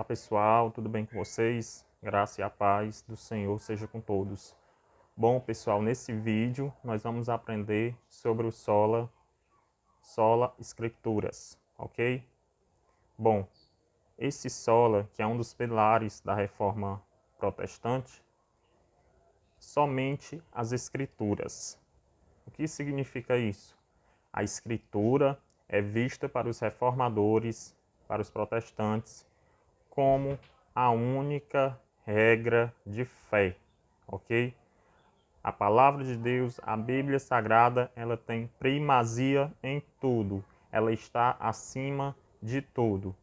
pessoal, tudo bem com vocês? Graça e a paz do Senhor seja com todos. Bom, pessoal, nesse vídeo nós vamos aprender sobre o Sola Escrituras, ok? Bom, esse sola, que é um dos pilares da Reforma Protestante, somente as Escrituras. O que significa isso? A Escritura é vista para os reformadores, para os protestantes, como a única regra de fé, ok? A palavra de Deus, a Bíblia Sagrada, ela tem primazia em tudo. Ela está acima de tudo.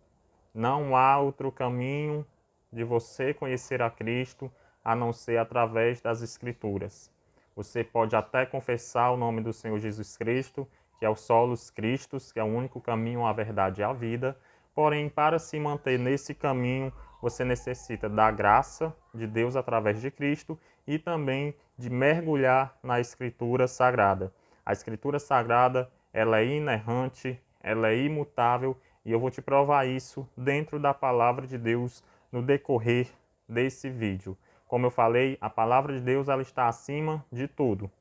Não há outro caminho de você conhecer a Cristo a não ser através das Escrituras. Você pode até confessar o nome do Senhor Jesus Cristo, que é o Solus Christus, que é o único caminho, a verdade e a vida. Porém, para se manter nesse caminho, você necessita da graça de Deus através de Cristo e também de mergulhar na Escritura Sagrada. A Escritura Sagrada, ela é inerrante, ela é imutável, e eu vou te provar isso dentro da Palavra de Deus no decorrer desse vídeo. Como eu falei, a Palavra de Deus ela está acima de tudo.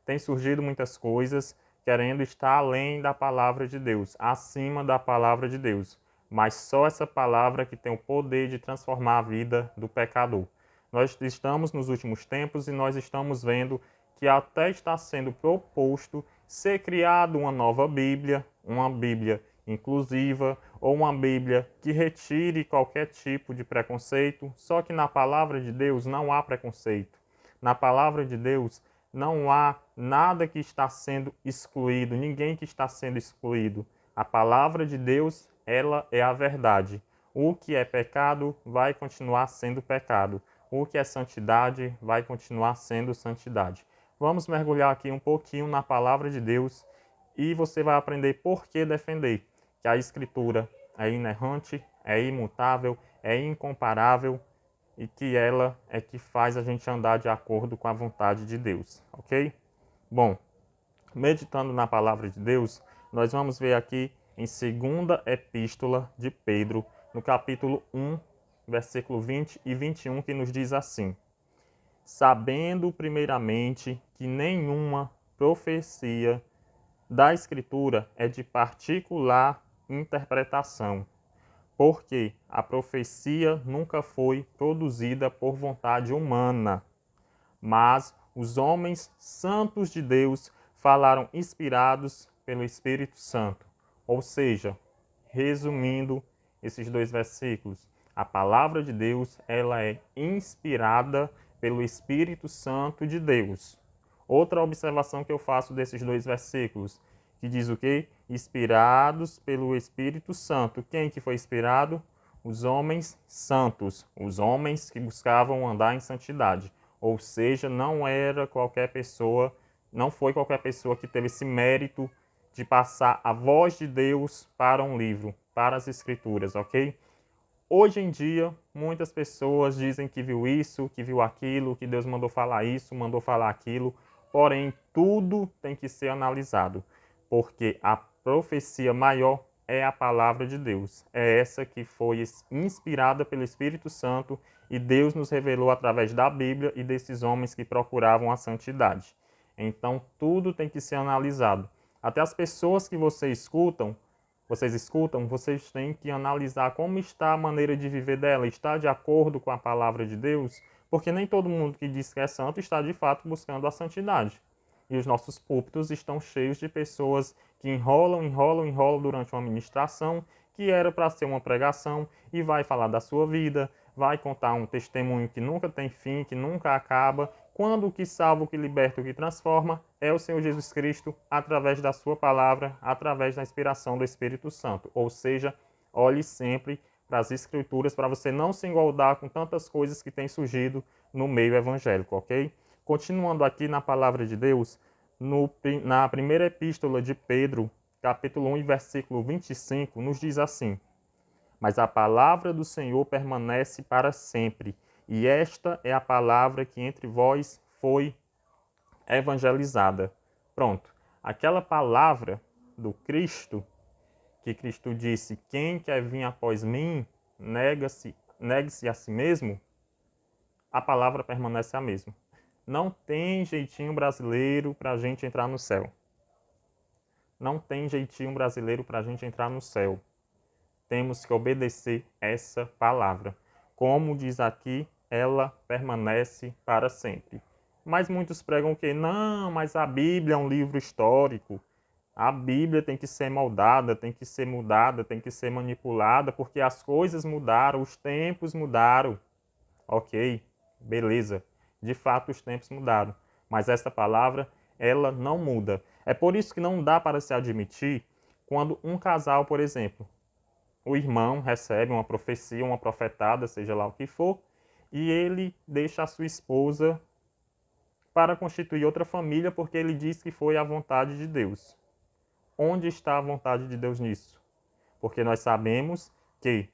Tem surgido muitas coisas querendo estar além da Palavra de Deus, acima da Palavra de Deus. Mas só essa palavra que tem o poder de transformar a vida do pecador. Nós estamos nos últimos tempos e nós estamos vendo que até está sendo proposto ser criado uma nova Bíblia, uma Bíblia inclusiva ou uma Bíblia que retire qualquer tipo de preconceito. Só que na palavra de Deus não há preconceito. Na palavra de Deus não há nada que está sendo excluído, ninguém que está sendo excluído. A palavra de Deus, ela é a verdade. O que é pecado vai continuar sendo pecado. O que é santidade vai continuar sendo santidade. Vamos mergulhar aqui um pouquinho na palavra de Deus e você vai aprender por que defender. Que a Escritura é inerrante, é imutável, é incomparável e que ela é que faz a gente andar de acordo com a vontade de Deus, ok? Bom, meditando na palavra de Deus, nós vamos ver aqui em 2ª Epístola de Pedro, no capítulo 1, versículo 20 e 21, que nos diz assim: sabendo primeiramente que nenhuma profecia da Escritura é de particular interpretação, porque a profecia nunca foi produzida por vontade humana, mas os homens santos de Deus falaram inspirados pelo Espírito Santo. Ou seja, resumindo esses dois versículos, a palavra de Deus ela é inspirada pelo Espírito Santo de Deus. Outra observação que eu faço desses dois versículos, que diz o quê? Inspirados pelo Espírito Santo. Quem que foi inspirado? Os homens santos, os homens que buscavam andar em santidade. Ou seja, não era qualquer pessoa, não foi qualquer pessoa que teve esse mérito de passar a voz de Deus para um livro, para as Escrituras, ok? Hoje em dia, muitas pessoas dizem que viu isso, que viu aquilo, que Deus mandou falar isso, mandou falar aquilo. Porém, tudo tem que ser analisado, porque a profecia maior é a palavra de Deus. É essa que foi inspirada pelo Espírito Santo e Deus nos revelou através da Bíblia e desses homens que procuravam a santidade. Então, tudo tem que ser analisado. Até as pessoas que vocês escutam, vocês têm que analisar como está a maneira de viver dela, está de acordo com a palavra de Deus, porque nem todo mundo que diz que é santo está de fato buscando a santidade. E os nossos púlpitos estão cheios de pessoas que enrolam durante uma ministração, que era para ser uma pregação, e vai falar da sua vida, vai contar um testemunho que nunca tem fim, que nunca acaba, quando o que salva, o que liberta, o que transforma é o Senhor Jesus Cristo através da sua palavra, através da inspiração do Espírito Santo. Ou seja, olhe sempre para as Escrituras para você não se engoldar com tantas coisas que têm surgido no meio evangélico, ok? Continuando aqui na palavra de Deus, na primeira epístola de Pedro, capítulo 1, versículo 25, nos diz assim: mas a palavra do Senhor permanece para sempre, e esta é a palavra que entre vós foi evangelizada. Pronto. Aquela palavra do Cristo, que Cristo disse, quem quer vir após mim, negue-se a si mesmo, a palavra permanece a mesma. Não tem jeitinho brasileiro para a gente entrar no céu. Não tem jeitinho brasileiro para a gente entrar no céu. Temos que obedecer essa palavra. Como diz aqui, ela permanece para sempre. Mas muitos pregam que não, mas a Bíblia é um livro histórico. A Bíblia tem que ser moldada, tem que ser mudada, tem que ser manipulada, porque as coisas mudaram, os tempos mudaram. Ok, beleza. De fato, os tempos mudaram. Mas essa palavra, ela não muda. É por isso que não dá para se admitir quando um casal, por exemplo, o irmão recebe uma profecia, uma profetada, seja lá o que for, e ele deixa a sua esposa para constituir outra família porque ele diz que foi a vontade de Deus. Onde está a vontade de Deus nisso? Porque nós sabemos que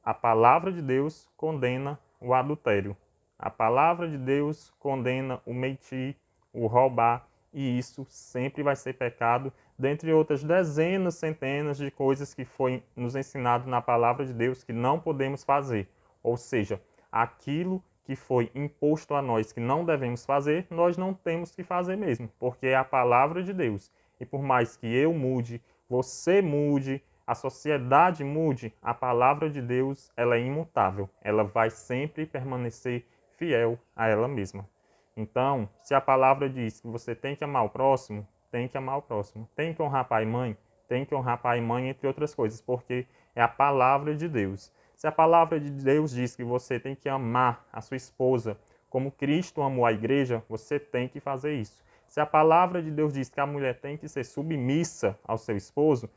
a palavra de Deus condena o adultério. A palavra de Deus condena o mentir, o roubar, e isso sempre vai ser pecado, dentre outras dezenas, centenas de coisas que foi nos ensinado na palavra de Deus que não podemos fazer. Ou seja, aquilo que foi imposto a nós que não devemos fazer, nós não temos que fazer mesmo, porque é a palavra de Deus. E por mais que eu mude, você mude, a sociedade mude, a palavra de Deus ela é imutável. Ela vai sempre permanecer fiel a ela mesma. Então, se a palavra diz que você tem que amar o próximo, tem que amar o próximo. Tem que honrar pai e mãe? Tem que honrar pai e mãe, entre outras coisas, porque é a palavra de Deus. Se a palavra de Deus diz que você tem que amar a sua esposa como Cristo amou a igreja, você tem que fazer isso. Se a palavra de Deus diz que a mulher tem que ser submissa ao seu esposo,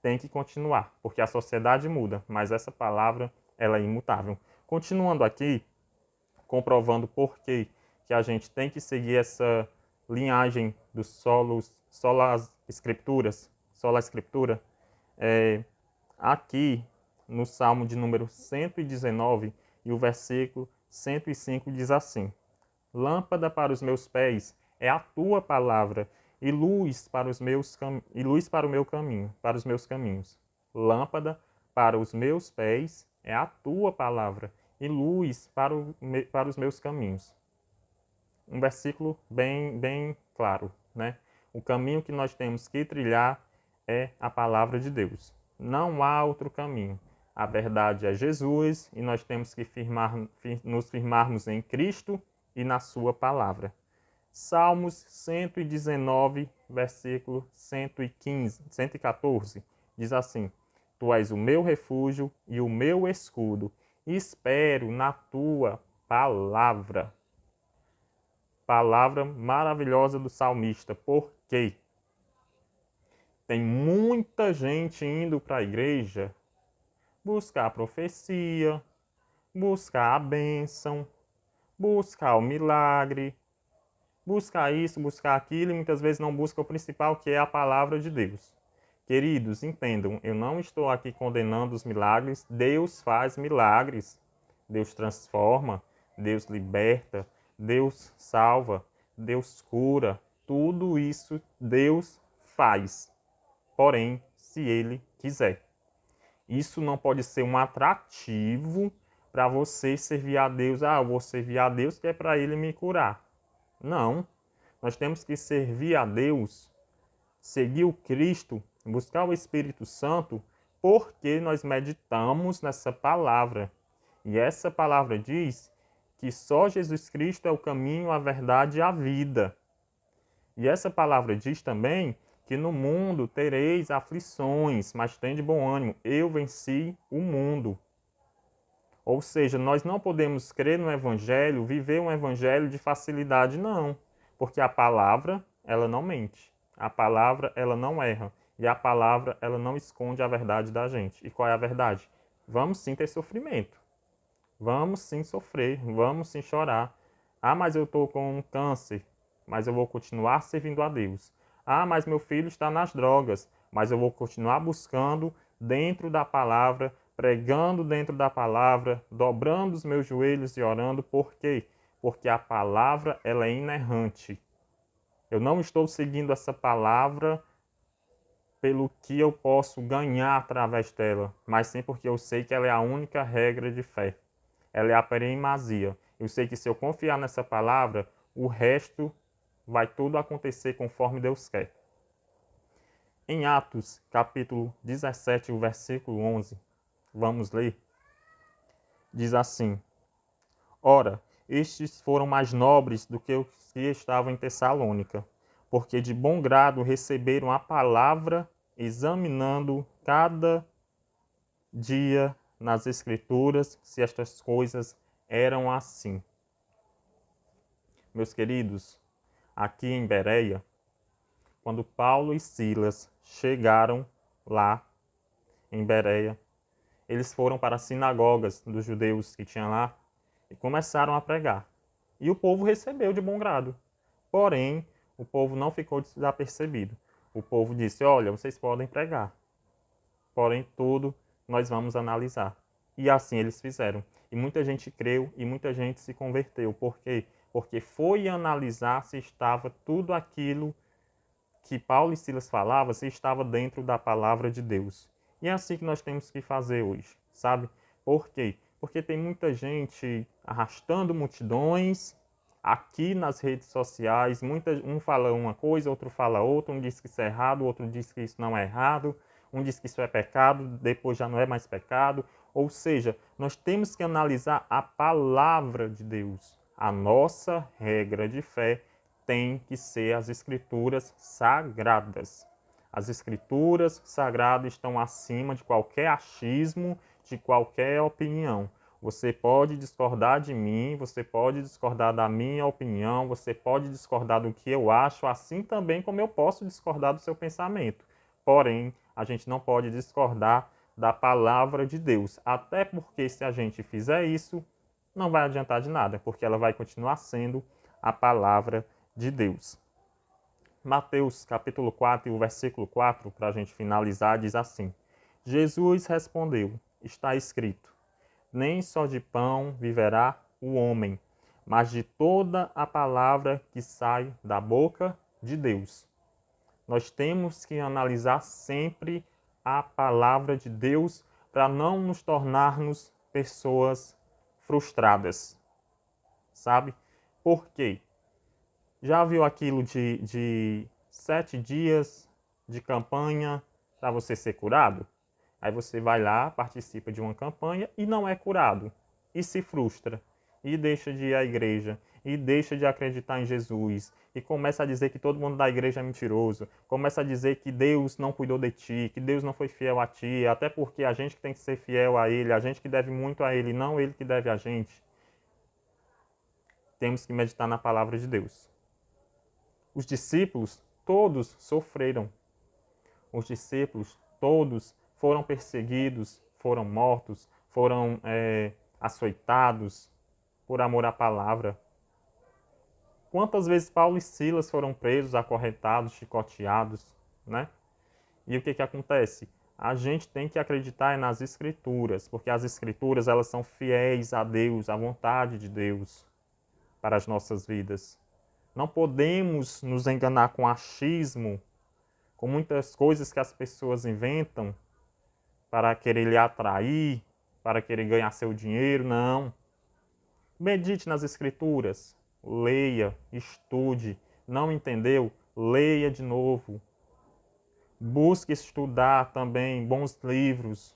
tem que continuar, porque a sociedade muda, mas essa palavra ela é imutável. Continuando aqui, comprovando por que a gente tem que seguir essa linhagem dos sola escritura, aqui no Salmo de número 119 e o versículo 105 diz assim: Lâmpada para os meus pés é a tua palavra e luz para os meus para o meu caminho, para os meus caminhos. Lâmpada para os meus pés é a tua palavra e luz para os meus caminhos. Um versículo bem claro, né? O caminho que nós temos que trilhar é a palavra de Deus. Não há outro caminho. A verdade é Jesus e nós temos que nos firmarmos em Cristo e na sua palavra. Salmos 119, versículo 114, diz assim: Tu és o meu refúgio e o meu escudo, espero na tua palavra. Palavra maravilhosa do salmista, porque tem muita gente indo para a igreja buscar a profecia, buscar a bênção, buscar o milagre, buscar isso, buscar aquilo, e muitas vezes não busca o principal, que é a palavra de Deus. Queridos, entendam, eu não estou aqui condenando os milagres. Deus faz milagres. Deus transforma, Deus liberta, Deus salva, Deus cura. Tudo isso Deus faz. Porém, se Ele quiser. Isso não pode ser um atrativo para você servir a Deus. Ah, eu vou servir a Deus que é para Ele me curar. Não, nós temos que servir a Deus, seguir o Cristo, buscar o Espírito Santo, porque nós meditamos nessa palavra. E essa palavra diz que só Jesus Cristo é o caminho, a verdade e a vida. E essa palavra diz também que no mundo tereis aflições, mas tende bom ânimo, eu venci o mundo. Ou seja, nós não podemos crer no Evangelho, viver um Evangelho de facilidade, não. Porque a palavra, ela não mente. A palavra, ela não erra. E a palavra, ela não esconde a verdade da gente. E qual é a verdade? Vamos sim ter sofrimento. Vamos sim sofrer. Vamos sim chorar. Ah, mas eu estou com um câncer. Mas eu vou continuar servindo a Deus. Ah, mas meu filho está nas drogas. Mas eu vou continuar buscando dentro da palavra, pregando dentro da palavra, dobrando os meus joelhos e orando. Por quê? Porque a palavra ela é inerrante. Eu não estou seguindo essa palavra pelo que eu posso ganhar através dela, mas sim porque eu sei que ela é a única regra de fé. Ela é a primazia. Eu sei que se eu confiar nessa palavra, o resto vai tudo acontecer conforme Deus quer. Em Atos, capítulo 17, o versículo 11, vamos ler, diz assim: Ora, estes foram mais nobres do que os que estavam em Tessalônica, porque de bom grado receberam a palavra, examinando cada dia nas Escrituras se estas coisas eram assim. Meus queridos, aqui em Bereia, quando Paulo e Silas chegaram lá em Bereia, eles foram para as sinagogas dos judeus que tinham lá e começaram a pregar. E o povo recebeu de bom grado. Porém, o povo não ficou desapercebido. O povo disse: olha, vocês podem pregar, porém tudo nós vamos analisar. E assim eles fizeram. E muita gente creu e muita gente se converteu. Por quê? Porque foi analisar se estava tudo aquilo que Paulo e Silas falavam, se estava dentro da palavra de Deus. E é assim que nós temos que fazer hoje, sabe? Por quê? Porque tem muita gente arrastando multidões aqui nas redes sociais. Um fala uma coisa, outro fala outra, um diz que isso é errado, outro diz que isso não é errado, um diz que isso é pecado, depois já não é mais pecado. Ou seja, nós temos que analisar a palavra de Deus. A nossa regra de fé tem que ser as escrituras sagradas. As escrituras sagradas estão acima de qualquer achismo, de qualquer opinião. Você pode discordar de mim, você pode discordar da minha opinião, você pode discordar do que eu acho, assim também como eu posso discordar do seu pensamento. Porém, a gente não pode discordar da palavra de Deus, até porque se a gente fizer isso, não vai adiantar de nada, porque ela vai continuar sendo a palavra de Deus. Mateus capítulo 4 e o versículo 4, para a gente finalizar, diz assim: Jesus respondeu, está escrito, nem só de pão viverá o homem, mas de toda a palavra que sai da boca de Deus. Nós temos que analisar sempre a palavra de Deus para não nos tornarmos pessoas frustradas, sabe? Por quê? Já viu aquilo de 7 dias de campanha para você ser curado? Aí você vai lá, participa de uma campanha e não é curado. E se frustra. E deixa de ir à igreja. E deixa de acreditar em Jesus. E começa a dizer que todo mundo da igreja é mentiroso. Começa a dizer que Deus não cuidou de ti, que Deus não foi fiel a ti. Até porque a gente que tem que ser fiel a Ele, a gente que deve muito a Ele, não Ele que deve a gente. Temos que meditar na palavra de Deus. Os discípulos todos sofreram. Os discípulos todos foram perseguidos, foram mortos, foram açoitados por amor à palavra. Quantas vezes Paulo e Silas foram presos, acorrentados, chicoteados, né? E o que acontece? A gente tem que acreditar nas Escrituras, porque as Escrituras elas são fiéis a Deus, à vontade de Deus para as nossas vidas. Não podemos nos enganar com achismo, com muitas coisas que as pessoas inventam para querer lhe atrair, para querer ganhar seu dinheiro. Não. Medite nas Escrituras, leia, estude. Não entendeu? Leia de novo. Busque estudar também bons livros.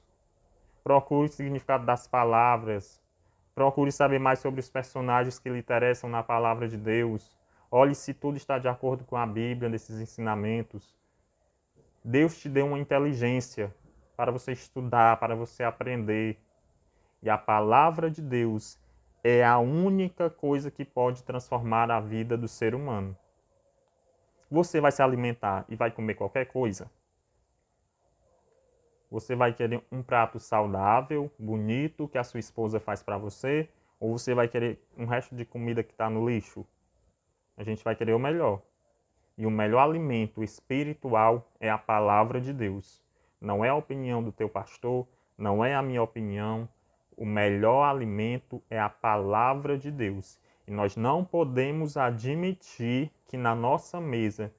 Procure o significado das palavras. Procure saber mais sobre os personagens que lhe interessam na palavra de Deus. Olhe se tudo está de acordo com a Bíblia, nesses ensinamentos. Deus te deu uma inteligência para você estudar, para você aprender. E a palavra de Deus é a única coisa que pode transformar a vida do ser humano. Você vai se alimentar e vai comer qualquer coisa? Você vai querer um prato saudável, bonito, que a sua esposa faz para você? Ou você vai querer um resto de comida que está no lixo? A gente vai querer o melhor. E o melhor alimento espiritual é a palavra de Deus. Não é a opinião do teu pastor, não é a minha opinião. O melhor alimento é a palavra de Deus. E nós não podemos admitir que na nossa mesa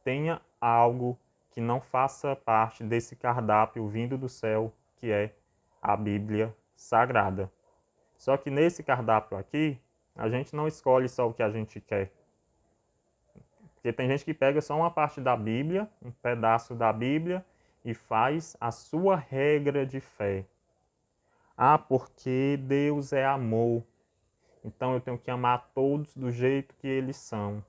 tenha algo que que não faça parte desse cardápio vindo do céu, que é a Bíblia Sagrada. Só que nesse cardápio aqui, a gente não escolhe só o que a gente quer. Porque tem gente que pega só uma parte da Bíblia, um pedaço da Bíblia, e faz a sua regra de fé. Ah, porque Deus é amor. Então eu tenho que amar todos do jeito que eles são.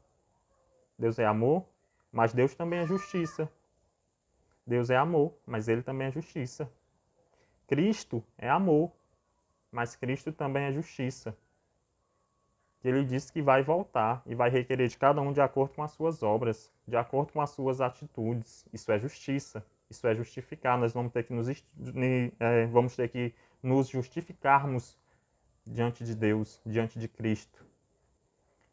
Deus é amor, mas Deus também é justiça. Deus é amor, mas ele também é justiça. Cristo é amor, mas Cristo também é justiça. Ele disse que vai voltar e vai requerer de cada um de acordo com as suas obras, de acordo com as suas atitudes. Isso é justiça, isso é justificar. Nós vamos ter que nos justificarmos diante de Deus, diante de Cristo.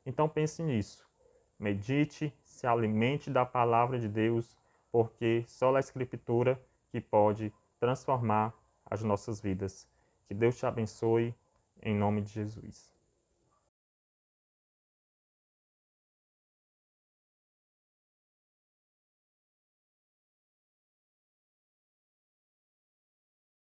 Então pense nisso. Medite, se alimente da palavra de Deus, porque só a Escritura que pode transformar as nossas vidas. Que Deus te abençoe, em nome de Jesus.